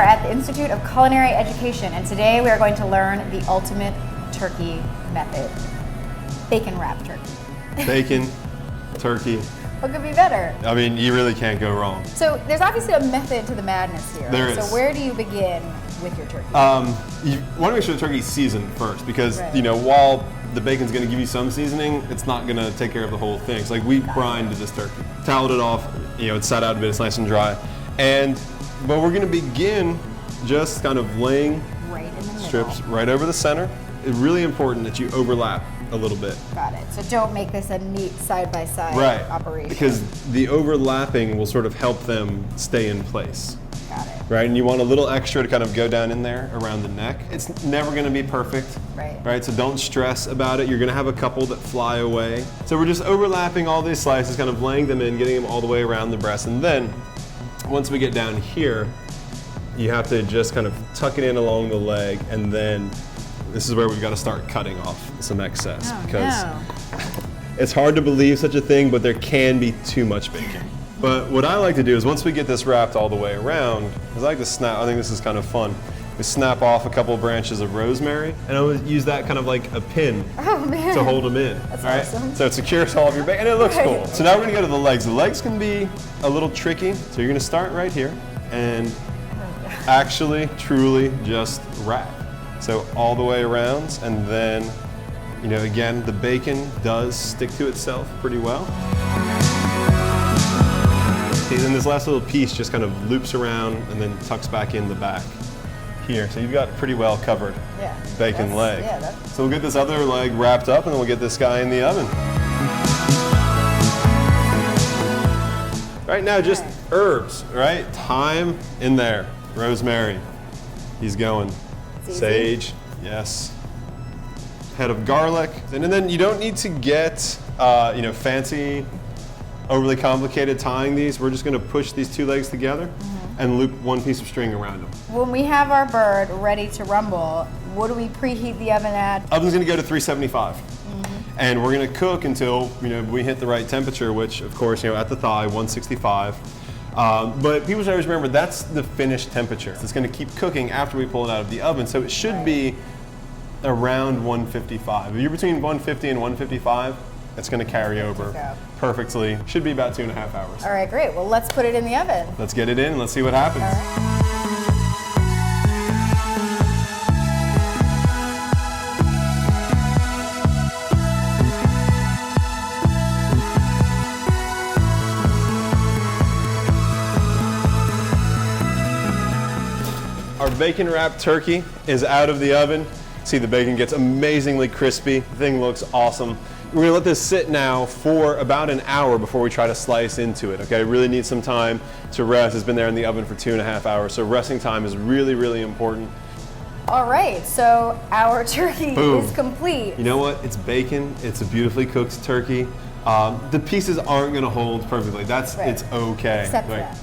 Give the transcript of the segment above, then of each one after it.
at the Institute of Culinary Education, and today we are going to learn the ultimate turkey method. Bacon wrap turkey. Bacon, turkey. What could be better? I mean, you really can't go wrong. So there's obviously a method to the madness here. There is. So where do you begin with your turkey? You want to make sure the turkey's seasoned first because, you know, while the bacon's going to give you some seasoning, it's not going to take care of the whole thing. So like we brined this turkey, toweled it off, you know, it's sat out a bit, it's nice and dry. But we're going to begin just kind of laying Right in the strips middle. right over the center. It's really important that you overlap a little bit. Got it. So don't make this a neat side-by-side operation. Because the overlapping will sort of help them stay in place. Got it. Right, and you want a little extra to kind of go down in there around the neck. It's never going to be perfect. Right, so don't stress about it. You're going to have a couple that fly away. So we're just overlapping all these slices, kind of laying them in, getting them all the way around the breast, and then once we get down here, you have to just kind of tuck it in along the leg, and then this is where we've got to start cutting off some excess because it's hard to believe such a thing, but there can be too much bacon. But what I like to do is once we get this wrapped all the way around, is I like to snap, I think this is kind of fun, we snap off a couple of branches of rosemary, and I would use that kind of like a pin to hold them in. That's awesome. So it secures all of your bacon, and it looks cool. So now we're gonna go to the legs. The legs can be a little tricky, so you're gonna start right here and actually, truly just wrap. So all the way around, and then, you know, again, the bacon does stick to itself pretty well. And then this last little piece just kind of loops around and then tucks back in the back here. So you've got a pretty well covered bacon leg. So we'll get this other leg wrapped up and then we'll get this guy in the oven. Right now, just herbs, right? Thyme in there, rosemary, he's going. Sage, yes. Head of garlic. And then you don't need to get, you know, fancy, overly complicated tying these. We're just going to push these two legs together and loop one piece of string around them. When we have our bird ready to rumble, what do we preheat the oven at? Oven's going to go to 375. And we're going to cook until, you know, we hit the right temperature, which of course, you know, at the thigh, 165. But people should always remember that's the finished temperature. It's going to keep cooking after we pull it out of the oven, so it should be around 155. If you're between 150 and 155, it's going to carry over perfectly. Should be about 2.5 hours. All right, great. Well, let's put it in the oven. Let's get it in and let's see what happens. Our bacon wrapped turkey is out of the oven. See, the bacon gets amazingly crispy. The thing looks awesome. We're gonna let this sit now for about an hour before we try to slice into it, okay? It really needs some time to rest. It's been there in the oven for 2.5 hours, so resting time is really, really important. All right, so our turkey is complete. You know what? It's bacon. It's a beautifully cooked turkey. The pieces aren't going to hold perfectly. It's okay.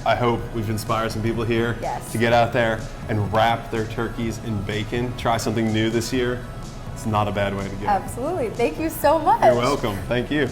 I hope we've inspired some people here to get out there and wrap their turkeys in bacon. Try something new this year. It's not a bad way to go. Absolutely. Thank you so much. You're welcome. Thank you.